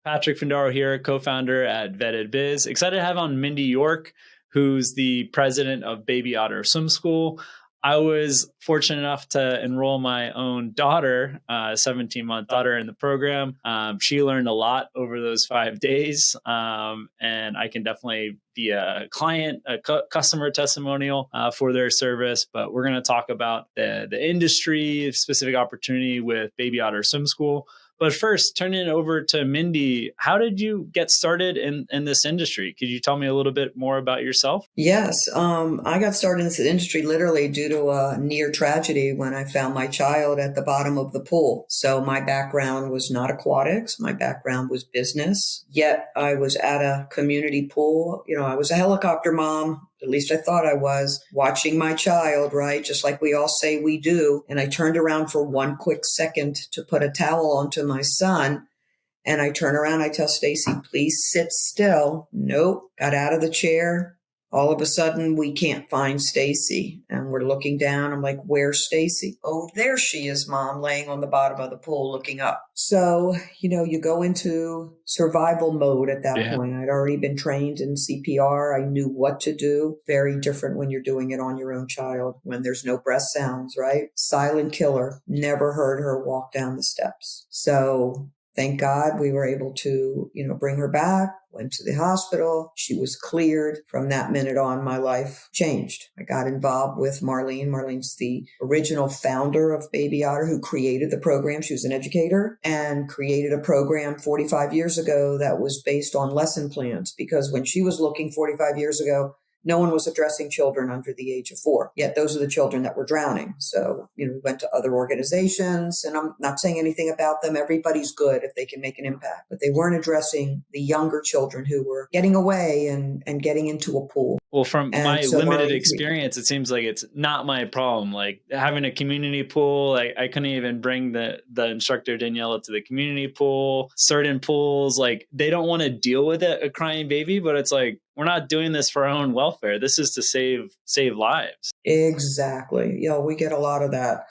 Patrick Findaro here, co-founder at Vetted Biz. Excited to have on Mindy York, who's the president of Baby Otter Swim School. I was fortunate enough to enroll my own daughter, a 17-month daughter, in the program. She learned a lot over those 5 days, and I can definitely be a client, a customer testimonial for their service. But we're going to talk about the industry, specific opportunity with Baby Otter Swim School. But first, turning it over to Mindy, how did you get started in this industry? Could you tell me a little bit more about yourself? Yes, I got started in this industry literally due to a near tragedy when I found my child at the bottom of the pool. So my background was not aquatics. My background was business. Yet I was at a community pool. I was a helicopter mom. At least I thought I was, watching my child, right? Just like we all say we do. And I turned around for one quick second to put a towel onto my son. And I turn around, I tell Stacy, please sit still. Nope. Got out of the chair. All of a sudden, we can't find Stacy. And we're looking down. I'm like, where's Stacy? Oh, there she is, Mom, laying on the bottom of the pool looking up. So, you go into survival mode at that point. I'd already been trained in CPR. I knew what to do. Very different when you're doing it on your own child, when there's no breath sounds, right? Silent killer. Never heard her walk down the steps. So thank God we were able to, bring her back, went to the hospital. She was cleared. From that minute on, my life changed. I got involved with Marlene. Marlene's the original founder of Baby Otter, who created the program. She was an educator and created a program 45 years ago that was based on lesson plans, because when she was looking 45 years ago, no one was addressing children under the age of 4. Yet those are the children that were drowning. So, we went to other organizations, and I'm not saying anything about them. Everybody's good if they can make an impact. But they weren't addressing the younger children who were getting away and getting into a pool. Well, from my limited experience, it seems like it's not my problem. Like having a community pool, I couldn't even bring the instructor Daniela to the community pool. Certain pools, like they don't want to deal with a crying baby, but it's like, we're not doing this for our own welfare. This is to save lives. Exactly. We get a lot of that.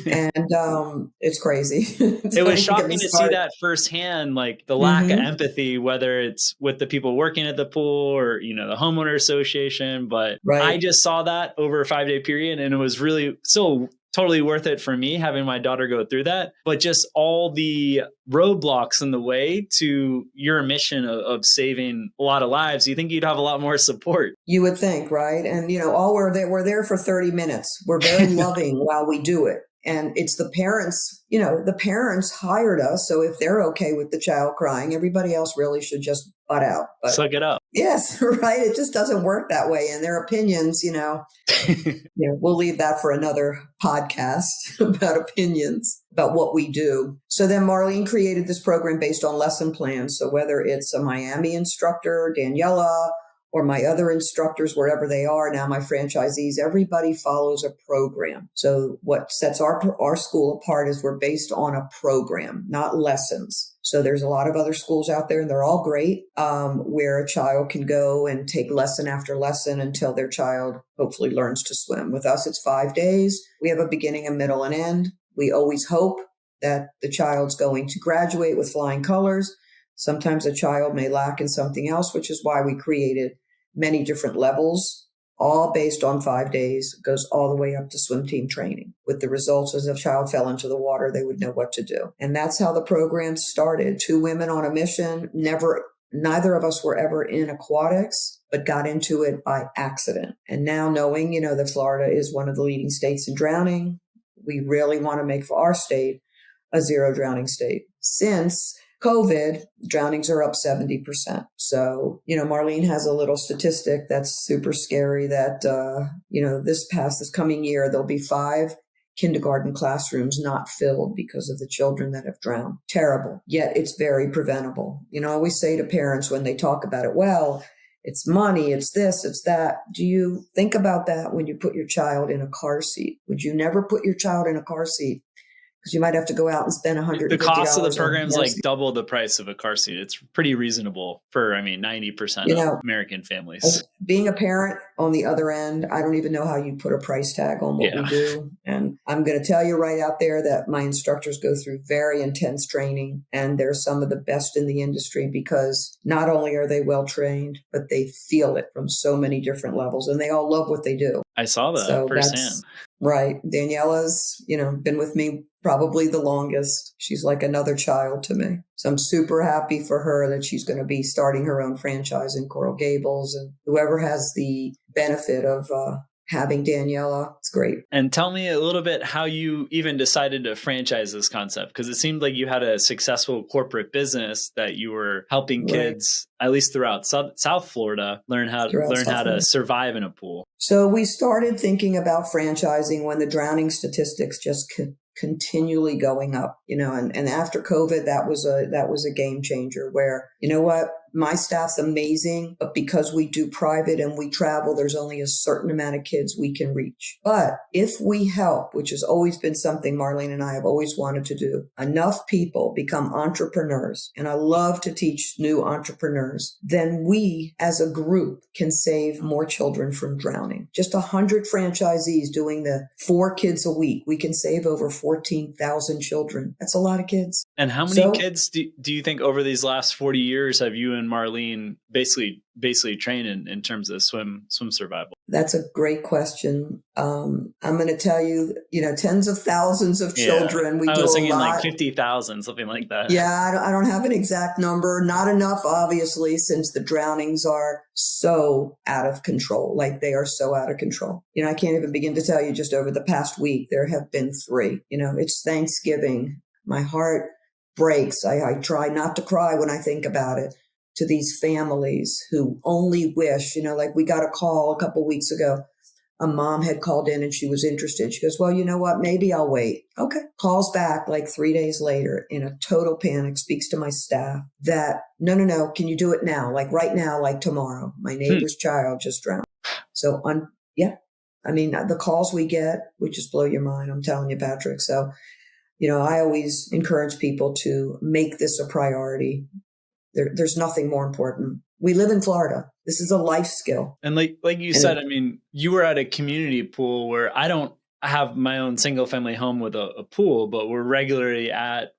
And it's crazy. It was shocking to see that firsthand, like the lack of empathy, whether it's with the people working at the pool or, the homeowner association. But I just saw that over a 5-day period, and it was really still totally worth it for me having my daughter go through that. But just all the roadblocks in the way to your mission of saving a lot of lives, you think you'd have a lot more support. You would think, right? And, all we're there for 30 minutes. We're very loving while we do it. And it's the parents, the parents hired us. So if they're okay with the child crying, everybody else really should just butt out. But, suck it up. Yes, right. It just doesn't work that way. And their opinions, we'll leave that for another podcast about opinions, about what we do. So then Marlene created this program based on lesson plans. So whether it's a Miami instructor, Daniela, or my other instructors, wherever they are now, my franchisees, everybody follows a program. So what sets our school apart is we're based on a program, not lessons. So there's a lot of other schools out there, and they're all great, where a child can go and take lesson after lesson until their child hopefully learns to swim. With us, it's 5 days. We have a beginning, a middle, and end. We always hope that the child's going to graduate with flying colors. Sometimes a child may lack in something else, which is why we created many different levels, all based on 5 days. It goes all the way up to swim team training. With the results, as if a child fell into the water, they would know what to do. And that's how the program started. 2 women on a mission. Neither of us were ever in aquatics, but got into it by accident. And now knowing, that Florida is one of the leading states in drowning, we really want to make for our state a zero drowning state. Since COVID, drownings are up 70%. So, Marlene has a little statistic that's super scary that, this coming year, there'll be 5 kindergarten classrooms not filled because of the children that have drowned. Terrible. Yet it's very preventable. I always say to parents when they talk about it, well, it's money, it's this, it's that. Do you think about that when you put your child in a car seat? Would you never put your child in a car seat because you might have to go out and spend The cost of the $150 on program is car like seat. double the price of a car seat. It's pretty reasonable for, 90% You of know, American families. as being a parent on the other end, I don't even know how you put a price tag on what we Yeah. do. And I'm going to tell you right out there that my instructors go through very intense training, and they're some of the best in the industry because not only are they well trained, but they feel it from so many different levels, and they all love what they do. I saw that So firsthand. that's right. Daniela's, been with me probably the longest. She's like another child to me. So I'm super happy for her that she's going to be starting her own franchise in Coral Gables, and whoever has the benefit of having Daniela, it's great. And tell me a little bit how you even decided to franchise this concept, because it seemed like you had a successful corporate business that you were helping kids, at least throughout South Florida, learn how to survive in a pool. So we started thinking about franchising when the drowning statistics just continually going up, and after COVID, that was a game changer where, you know what, my staff's amazing, but because we do private and we travel, there's only a certain amount of kids we can reach. But if we help, which has always been something Marlene and I have always wanted to do, enough people become entrepreneurs, and I love to teach new entrepreneurs, then we as a group can save more children from drowning. Just 100 franchisees doing the 4 kids a week, we can save over 14,000 children. That's a lot of kids. And how many kids do you think over these last 40 years have you and Marlene basically trained in terms of swim survival? That's a great question. I'm going to tell you, tens of thousands of children. I was thinking like 50,000, something like that. Yeah, I don't have an exact number. Not enough, obviously, since the drownings are so out of control. Like they are so out of control. I can't even begin to tell you, just over the past week, there have been 3. It's Thanksgiving. My heart breaks. I try not to cry when I think about it, to these families who only wish, like we got a call a couple weeks ago. A mom had called in and she was interested. She goes, well, you know what? Maybe I'll wait. Okay. Calls back like 3 days later in a total panic, speaks to my staff that, no. Can you do it now? Like right now, like tomorrow. My neighbor's child just drowned. So the calls we get would just blow your mind. I'm telling you, Patrick. So, I always encourage people to make this a priority. There's nothing more important. We live in Florida. This is a life skill. And like you said, you were at a community pool where I don't have my own single family home with a pool, but we're regularly at,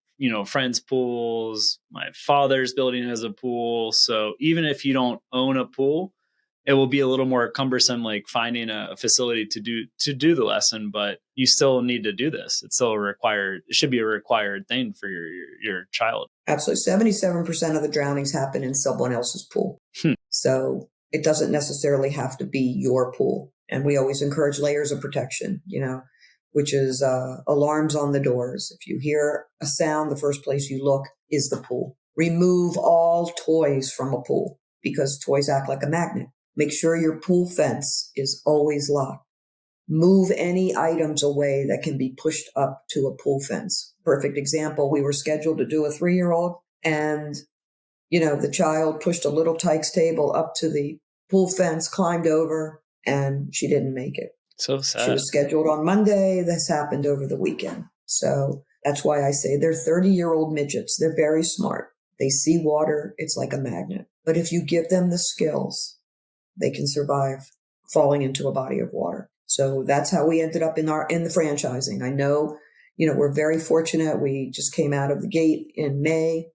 friends' pools. My father's building has a pool. So even if you don't own a pool, it will be a little more cumbersome, like finding a facility to do the lesson, but you still need to do this. It's still it should be a required thing for your child. Absolutely. 77% of the drownings happen in someone else's pool. So it doesn't necessarily have to be your pool. And we always encourage layers of protection, which is alarms on the doors. If you hear a sound, the first place you look is the pool. Remove all toys from a pool because toys act like a magnet. Make sure your pool fence is always locked. Move any items away that can be pushed up to a pool fence. Perfect example, we were scheduled to do a 3-year-old and, the child pushed a little Tykes table up to the pool fence, climbed over, and she didn't make it. So sad. She was scheduled on Monday. This happened over the weekend. So that's why I say they're 30-year-old midgets. They're very smart. They see water. It's like a magnet. But if you give them the skills, they can survive falling into a body of water. So that's how we ended up in the franchising. I know, we're very fortunate. We just came out of the gate in May.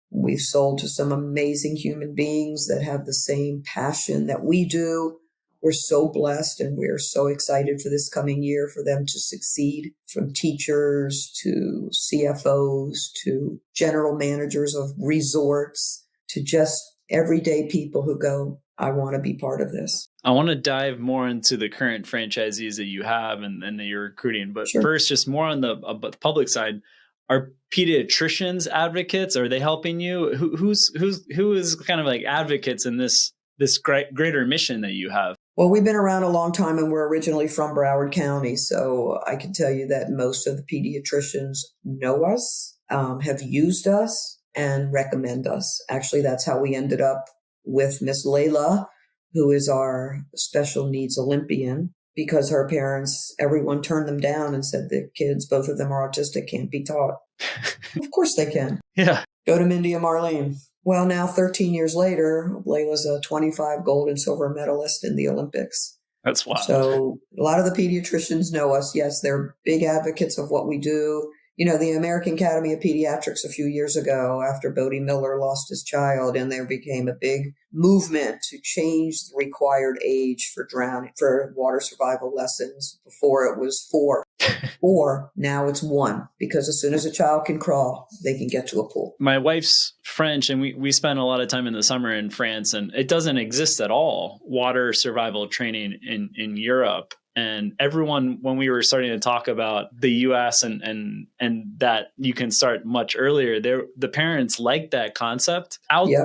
We've sold to some amazing human beings that have the same passion that we do. We're so blessed and we're so excited for this coming year for them to succeed, from teachers to CFOs to general managers of resorts to just everyday people who go, I want to be part of this. I want to dive more into the current franchisees that you have and that you're recruiting. But Sure. First, just more on the public side. Are pediatricians advocates? Are they helping you? Who is kind of like advocates in this greater mission that you have? Well, we've been around a long time and we're originally from Broward County. So I can tell you that most of the pediatricians know us, have used us, and recommend us. Actually, that's how we ended up with Miss Layla, who is our special needs Olympian, because her parents, everyone turned them down and said the kids, both of them are autistic, can't be taught. Of course they can. Yeah. Go to Mindy and Marlene. Well, now 13 years later, Layla's a 25 gold and silver medalist in the Olympics. That's wild. So a lot of the pediatricians know us. Yes, they're big advocates of what we do. You know, the American Academy of Pediatrics a few years ago, after Bodie Miller lost his child, and there became a big movement to change the required age for water survival lessons. Before it was 4. 4, now it's 1, because as soon as a child can crawl, they can get to a pool. My wife's French, and we spend a lot of time in the summer in France, and it doesn't exist at all, water survival training in Europe. And everyone, when we were starting to talk about the US and that you can start much earlier, the parents like that concept.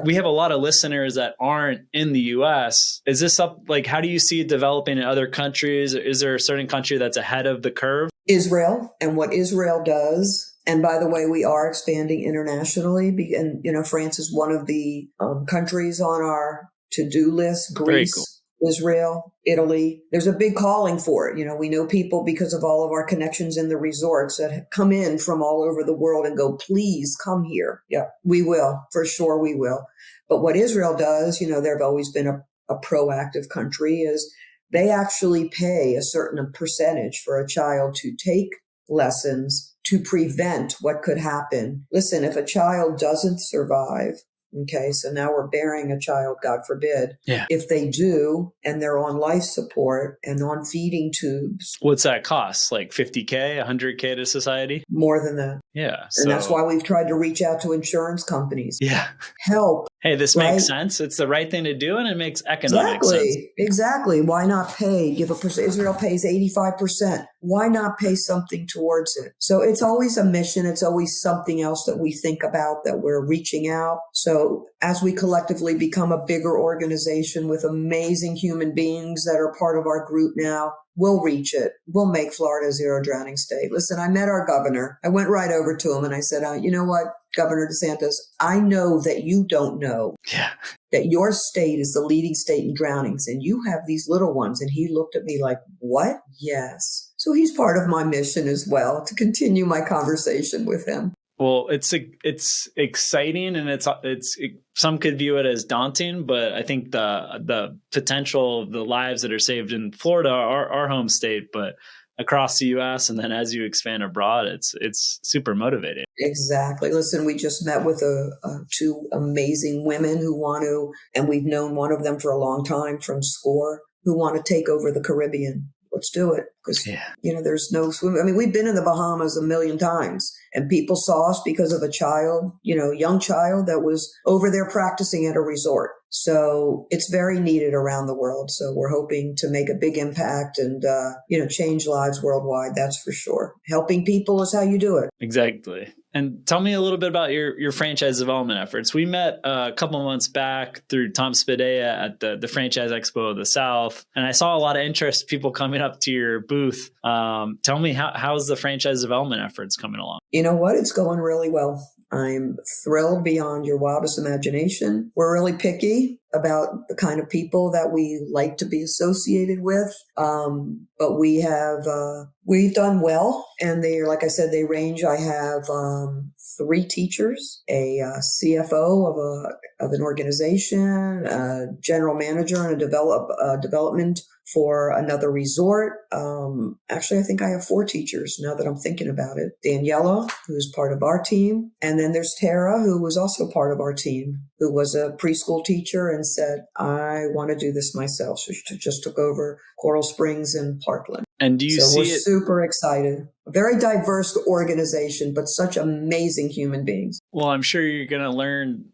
We have a lot of listeners that aren't in the US. Is this how do you see it developing in other countries? Is there a certain country that's ahead of the curve? Israel, and what Israel does. And by the way, we are expanding internationally. And, you know, France is one of the countries on our to-do list. Greece, Israel, Italy. There's a big calling for it. You know, we know people because of all of our connections in the resorts that come in from all over the world and go, please come here. Yeah, we will. For sure we will. But what Israel does, you know, they've always been a proactive country, is they actually pay a certain percentage for a child to take lessons to prevent what could happen. Listen, if a child doesn't survive, okay, so now we're burying a child, God forbid. Yeah. If they do, and they're on life support and on feeding tubes. What's that cost? Like $50K, $100K to society? More than that. Yeah. And that's why we've tried to reach out to insurance companies. Yeah. Help. Hey, this makes sense. It's the right thing to do, and it makes economic sense. Exactly. Why not pay? Give a percent. Israel pays 85%. Why not pay something towards it? So it's always a mission. It's always something else that we think about, that we're reaching out. So as we collectively become a bigger organization with amazing human beings that are part of our group now, we'll reach it. We'll make Florida a zero drowning state. Listen, I met our governor. I went right over to him and I said, you know what, Governor DeSantis, I know that you don't know that your state is the leading state in drownings and you have these little ones. And he looked at me like, what? Yes. So he's part of my mission as well, to continue my conversation with him. Well, it's exciting, and some could view it as daunting, but I think the potential of the lives that are saved in Florida, our home state, but across the U.S. and then as you expand abroad, it's super motivating. Exactly. Listen, we just met with two amazing women who want to, and we've known one of them for a long time from SCORE, who want to take over the Caribbean. Let's do it. Because, you know, there's no swim. I mean, we've been in the Bahamas a million times and people saw us because of a child, you know, young child that was over there practicing at a resort. So it's very needed around the world. So we're hoping to make a big impact and, you know, change lives worldwide. That's for sure. Helping people is how you do it. Exactly. And tell me a little bit about your franchise development efforts. We met a couple of months back through Tom Spadea at the Franchise Expo of the South, and I saw a lot of interest, people coming up to your booth. Tell me, how's the franchise development efforts coming along? You know what? It's going really well. I'm thrilled beyond your wildest imagination. We're really picky about the kind of people that we like to be associated with. But we've done well. And they, like I said, they range. I have 3 teachers, a CFO of an organization, a general manager, and a development for another resort. Actually, I think I have 4 teachers now that I'm thinking about it. Daniela, who's part of our team. And then there's Tara, who was also part of our team, who was a preschool teacher and said, I want to do this myself. So she just took over Coral Springs and Parkland. And do you see we're super excited. A very diverse organization, but such amazing human beings. Well, I'm sure you're going to learn,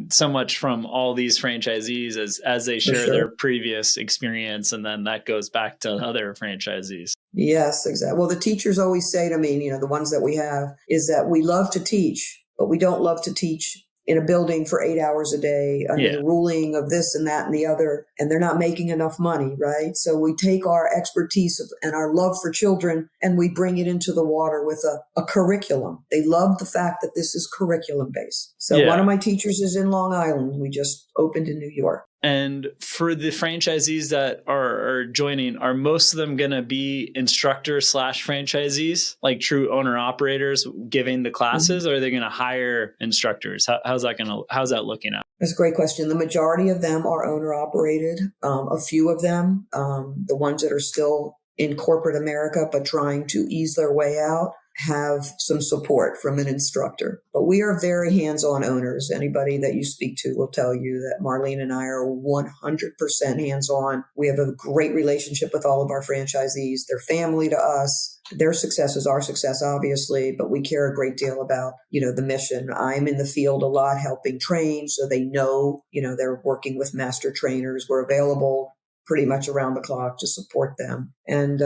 so much from all these franchisees as they share their previous experience. And then that goes back to other franchisees. Yes, exactly. Well, the teachers always say to me, the ones that we have, is that we love to teach, but we don't love to teach in a building for 8 hours a day under the ruling of this and that and the other, and they're not making enough money, right? So we take our expertise and our love for children and we bring it into the water with a curriculum. They love the fact that this is curriculum based. So one of my teachers is in Long Island. We just opened in New York. And for the franchisees that are joining, are most of them going to be instructors / franchisees, like true owner operators giving the classes, or are they going to hire instructors? How's that looking at? That's a great question. The majority of them are owner operated. A few of them, the ones that are still in corporate America, but trying to ease their way out, have some support from an instructor. But we are very hands-on owners. Anybody that you speak to will tell you that Marlene and I are 100% hands-on. We have a great relationship with all of our franchisees. They're family to us. Their success is our success, obviously, but we care a great deal about, the mission. I'm in the field a lot helping train, so they know, they're working with master trainers. We're available pretty much around the clock to support them. And,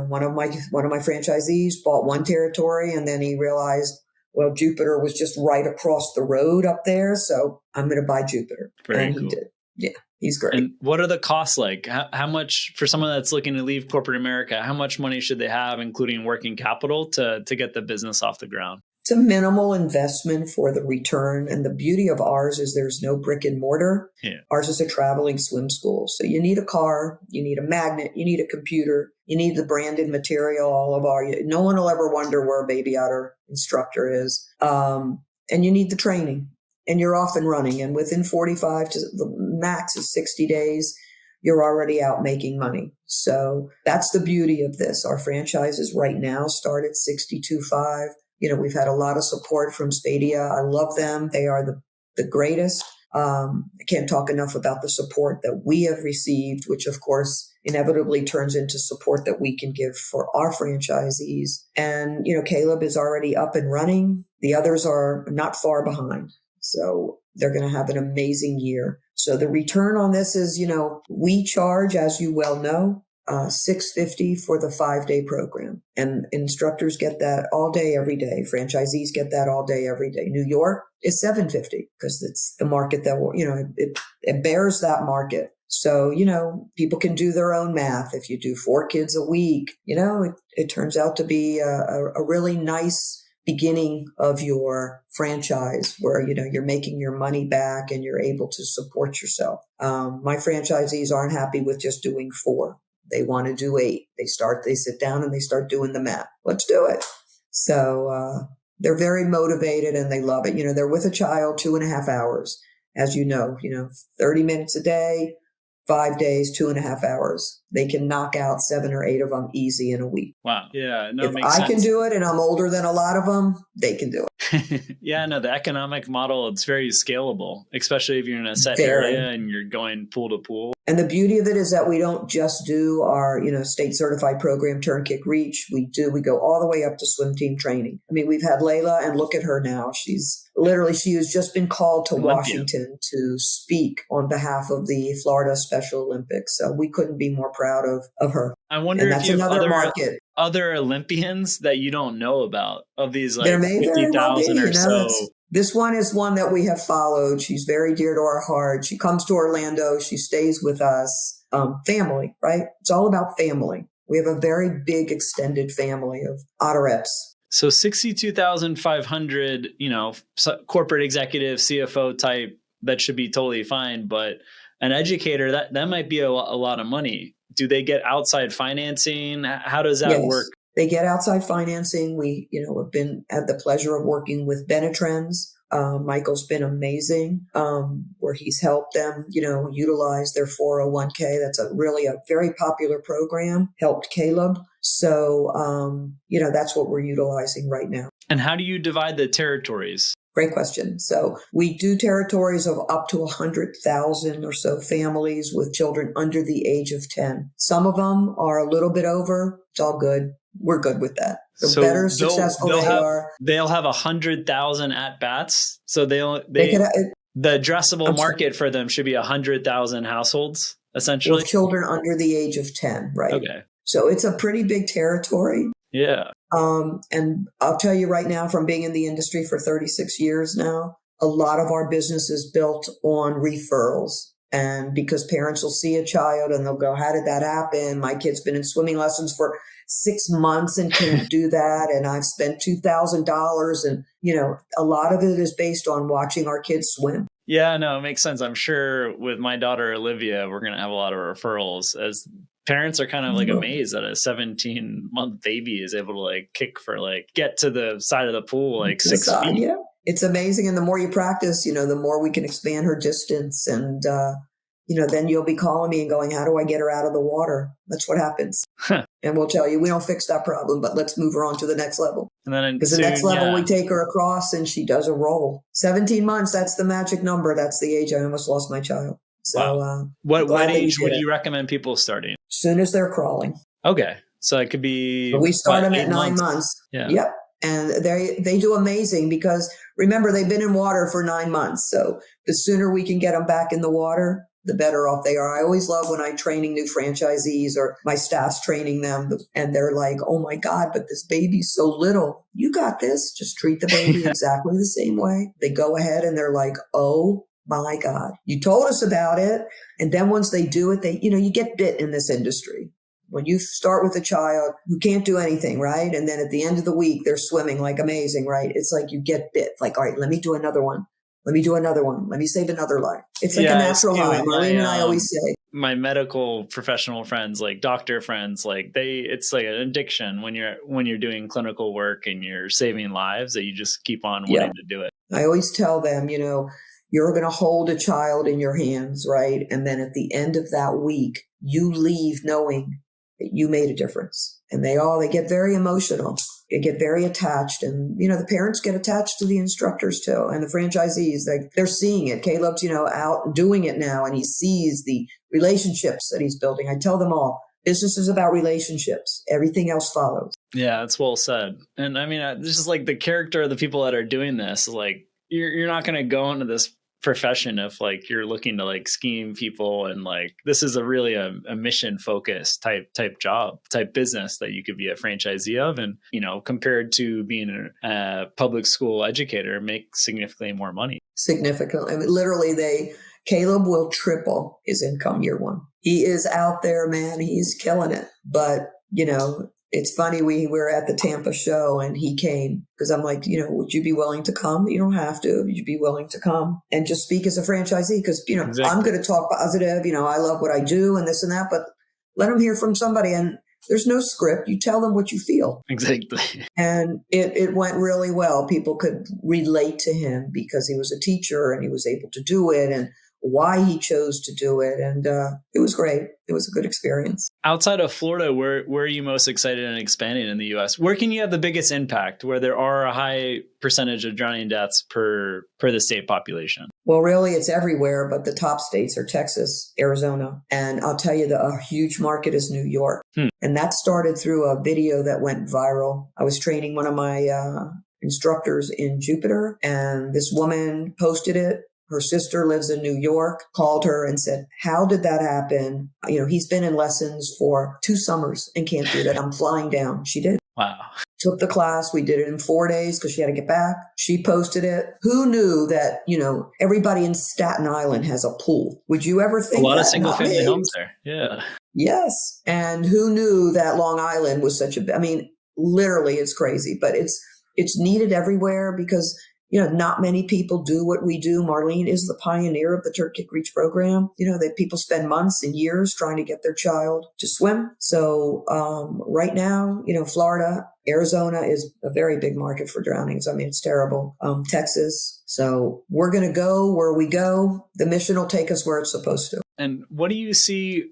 one of my franchisees bought one territory, and then he realized, well, Jupiter was just right across the road up there, so I'm going to buy Jupiter. Very cool. He did. Yeah, he's great. And what are the costs like? How much, for someone that's looking to leave corporate America, how much money should they have, including working capital, to get the business off the ground? It's a minimal investment for the return. And the beauty of ours is there's no brick and mortar. Yeah. Ours is a traveling swim school. So you need a car, you need a magnet, you need a computer, you need the branded material, no one will ever wonder where a Baby Otter instructor is. And you need the training, and you're off and running. And within 45 to the max is 60 days, you're already out making money. So that's the beauty of this. Our franchises right now start at $62.5. We've had a lot of support from Stadia. I love them. They are the greatest. I can't talk enough about the support that we have received, which of course inevitably turns into support that we can give for our franchisees. And, Caleb is already up and running. The others are not far behind. So they're going to have an amazing year. So the return on this is, we charge, as you well know, $650 for the 5-day program. And instructors get that all day, every day. Franchisees get that all day, every day. New York is $750 because it's the market that will, it bears that market. So, people can do their own math. If you do 4 kids a week, it turns out to be a really nice beginning of your franchise where, you're making your money back and you're able to support yourself. My franchisees aren't happy with just doing 4. They want to do 8. They sit down and they start doing the math. Let's do it. So they're very motivated and they love it. They're with a child 2.5 hours, as 30 minutes a day, 5 days, 2.5 hours. They can knock out 7 or 8 of them easy in a week. Wow. Yeah. No, if I can do it and I'm older than a lot of them, they can do it. Yeah, no, the economic model, it's very scalable, especially if you're in a set area and you're going pool to pool. And the beauty of it is that we don't just do our, state certified program, Turn, Kick, Reach. We go all the way up to swim team training. I mean, we've had Layla, and look at her now. She has just been called to Washington to speak on behalf of the Florida Special Olympics. So we couldn't be more proud of her. I wonder if you have other Olympians that you don't know about, of these like 50,000 or so. This one is one that we have followed. She's very dear to our heart. She comes to Orlando. She stays with us. Family, right? It's all about family. We have a very big extended family of Otterettes. So 62,500, corporate executive, CFO type, that should be totally fine. But an educator, that might be a lot of money. Do they get outside financing? How does that work? They get outside financing. We, have been had the pleasure of working with Benetrends. Michael's been amazing, where he's helped them, utilize their 401k. That's a very popular program, helped Caleb. So, that's what we're utilizing right now. And how do you divide the territories? Great question. So we do territories of up to 100,000 or so families with children under the age of 10. Some of them are a little bit over. It's all good. We're good with that. The better successful they are. They'll have 100,000 at bats. So the addressable market for them should be 100,000 households, essentially. With children under the age of 10, right? Okay. So it's a pretty big territory. Yeah. And I'll tell you right now, from being in the industry for 36 years now, a lot of our business is built on referrals. And because parents will see a child and they'll go, how did that happen? My kid's been in swimming lessons for 6 months and can't do that. And I've spent $2,000. And, a lot of it is based on watching our kids swim. Yeah, no, it makes sense. I'm sure with my daughter Olivia, we're going to have a lot of referrals as parents are kind of like amazed that a 17-month baby is able to like kick for like get to the side of the pool like To the 6 side, feet. yeah. It's amazing. And the more you practice, the more we can expand her distance. And, then you'll be calling me and going, how do I get her out of the water? That's what happens. And we'll tell you, we don't fix that problem, but let's move her on to the next level. And then Because the next level, we take her across and she does a roll. 17 months, that's the magic number. That's the age. I almost lost my child. So wow. What age would you recommend people starting? As soon as they're crawling. Okay. So it could be. But we start them at 9 months. Yeah. Yep. And they do amazing because remember, they've been in water for 9 months. So the sooner we can get them back in the water, the better off they are. I always love when I'm training new franchisees or my staff's training them and they're like, oh my God, but this baby's so little. You got this. Just treat the baby exactly the same way. They go ahead and they're like, oh my God, you told us about it. And then once they do it, you get bit in this industry. When you start with a child who can't do anything, right? And then at the end of the week, they're swimming like amazing, right? It's like you get bit. Like, all right, let me do another one. Let me do another one. Let me save another life. It's like a natural high. Marlene and I always say. My medical professional friends, like doctor friends, like it's like an addiction when you're doing clinical work and you're saving lives that you just keep on wanting to do it. I always tell them, you're going to hold a child in your hands, right? And then at the end of that week, you leave knowing that you made a difference. And they get very emotional. They get very attached. And, the parents get attached to the instructors too. And the franchisees, they're seeing it. Caleb's, out doing it now. And he sees the relationships that he's building. I tell them all, business is about relationships. Everything else follows. Yeah, that's well said. And I mean, this is like the character of the people that are doing this. Like you're not going to go into this profession if like you're looking to like scheme people, and like this is a mission focused type business that you could be a franchisee of, and compared to being a public school educator, make significantly more money. Significantly. I mean, literally Caleb will triple his income year one. He is out there, man. He's killing it. But it's funny, we were at the Tampa show and he came because I'm like, would you be willing to come? You don't have to. Would you be willing to come and just speak as a franchisee? Because, exactly. I'm going to talk positive. I love what I do and this and that, but let them hear from somebody. And there's no script. You tell them what you feel. Exactly. And it went really well. People could relate to him because he was a teacher and he was able to do it and why he chose to do it. And it was great. It was a good experience. Outside of Florida, where are you most excited in expanding in the U.S.? Where can you have the biggest impact, where there are a high percentage of drowning deaths per the state population? Well, really, it's everywhere, but the top states are Texas, Arizona. And I'll tell you, a huge market is New York. And that started through a video that went viral. I was training one of my instructors in Jupiter, and this woman posted it. Her sister lives in New York, called her and said, how did that happen? He's been in lessons for 2 summers and can't do that. I'm flying down. She did. Wow. Took the class. We did it in 4 days because she had to get back. She posted it. Who knew that, everybody in Staten Island has a pool? Would you ever think that? A lot of single family homes there. Yeah. Yes. And who knew that Long Island was literally it's crazy, but it's needed everywhere because not many people do what we do. Marlene is the pioneer of the Turk Kick Reach program. That people spend months and years trying to get their child to swim. So right now, Florida, Arizona is a very big market for drownings. It's terrible. Texas. So we're going to go where we go. The mission will take us where it's supposed to. And what do you see,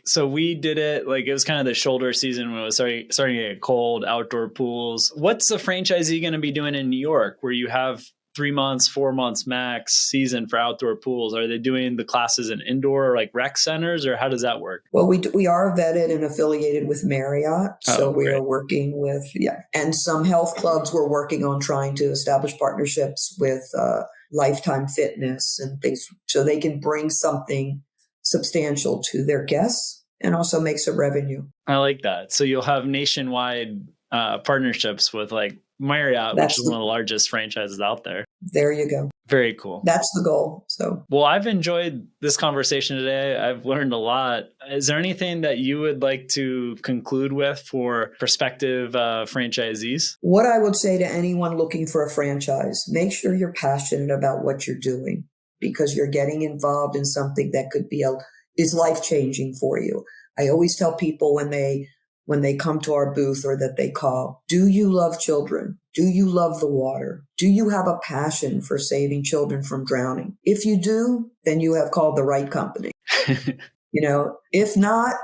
so we did it, it was kind of the shoulder season when it was starting to get cold, outdoor pools. What's the franchisee going to be doing in New York where you have 3 months, 4 months max season for outdoor pools? Are they doing the classes in indoor rec centers, or how does that work? Well, we are vetted and affiliated with Marriott. So we are working with, and some health clubs we're working on trying to establish partnerships with Lifetime Fitness and things so they can bring something substantial to their guests and also make some revenue. I like that. So you'll have nationwide partnerships with Marriott, which is one of the largest franchises out there. There you go. Very cool. That's the goal. So, well, I've enjoyed this conversation today. I've learned a lot. Is there anything that you would like to conclude with for prospective franchisees? What I would say to anyone looking for a franchise, make sure you're passionate about what you're doing. because you're getting involved in something that could be is life-changing for you. I always tell people when they come to our booth or that they call, do you love children? Do you love the water? Do you have a passion for saving children from drowning? If you do, then you have called the right company. If not,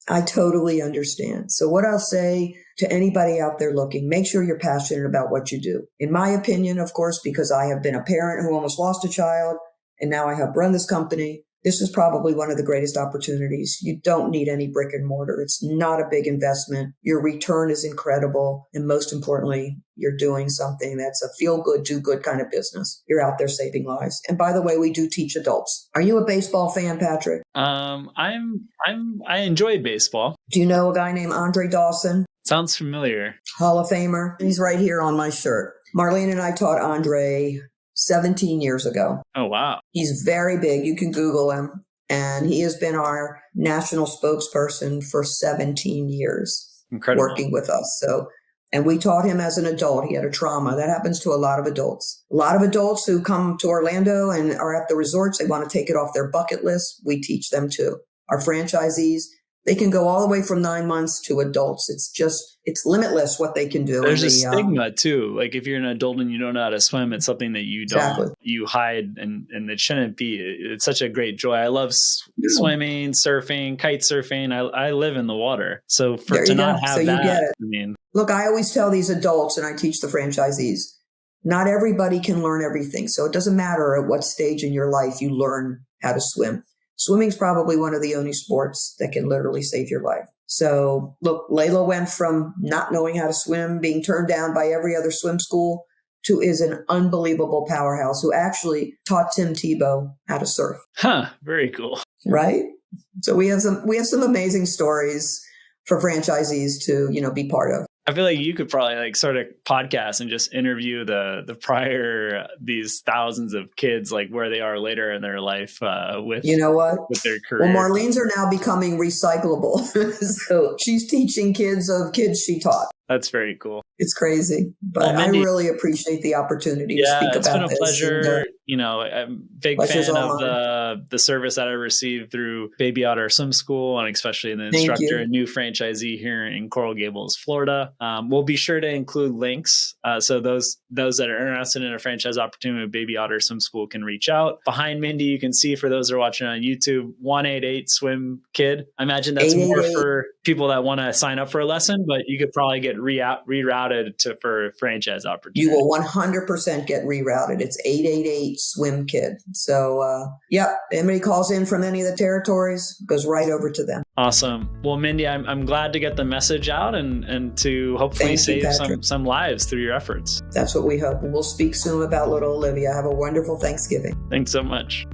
I totally understand. So what I'll say to anybody out there looking, make sure you're passionate about what you do. In my opinion, of course, because I have been a parent who almost lost a child, and now I have run this company, this is probably one of the greatest opportunities. You don't need any brick and mortar. It's not a big investment. Your return is incredible. And most importantly, you're doing something that's a feel good, do good kind of business. You're out there saving lives. And by the way, we do teach adults. Are you a baseball fan, Patrick? I enjoy baseball. Do you know a guy named Andre Dawson? Sounds familiar. Hall of Famer. He's right here on my shirt. Marlene and I taught Andre 17 years ago. Oh, wow. He's very big. You can Google him. And he has been our national spokesperson for 17 years. Incredible. Working with us. And we taught him as an adult. He had a trauma. That happens to a lot of adults. A lot of adults who come to Orlando and are at the resorts, they want to take it off their bucket list. We teach them too. Our franchisees, they can go all the way from 9 months to adults. It's limitless what they can do. There's a stigma too. Like if you're an adult and you don't know how to swim, it's something that you don't, you hide, and it shouldn't be. It's such a great joy. I love swimming, surfing, kite surfing. I live in the water. So to not have that, look, I always tell these adults, and I teach the franchisees, not everybody can learn everything. So it doesn't matter at what stage in your life you learn how to swim. Swimming's probably one of the only sports that can literally save your life. So look, Layla went from not knowing how to swim, being turned down by every other swim school, to is an unbelievable powerhouse who actually taught Tim Tebow how to surf. Very cool. Right? So we have some amazing stories for franchisees to, be part of. I feel like you could probably start a podcast and just interview these thousands of kids, where they are later in their life with their career. Well, Marlene's are now becoming recyclable. So she's teaching kids of kids she taught. That's very cool. It's crazy, but Mindy, I really appreciate the opportunity to speak about this. It's been a pleasure. I'm a big fan of the service that I received through Baby Otter Swim School, and especially the instructor and new franchisee here in Coral Gables, Florida. We'll be sure to include links. So those that are interested in a franchise opportunity with Baby Otter Swim School can reach out. Behind Mindy, you can see, for those that are watching on YouTube, 188 Swim Kid. I imagine that's more for people that want to sign up for a lesson, but you could probably get rerouted for franchise opportunities. You will 100% get rerouted. It's 888 Swim Kid. So, anybody calls in from any of the territories, goes right over to them. Awesome. Well, Mindy, I'm glad to get the message out and to hopefully save some lives through your efforts. That's what we hope. We'll speak soon about little Olivia. Have a wonderful Thanksgiving. Thanks so much.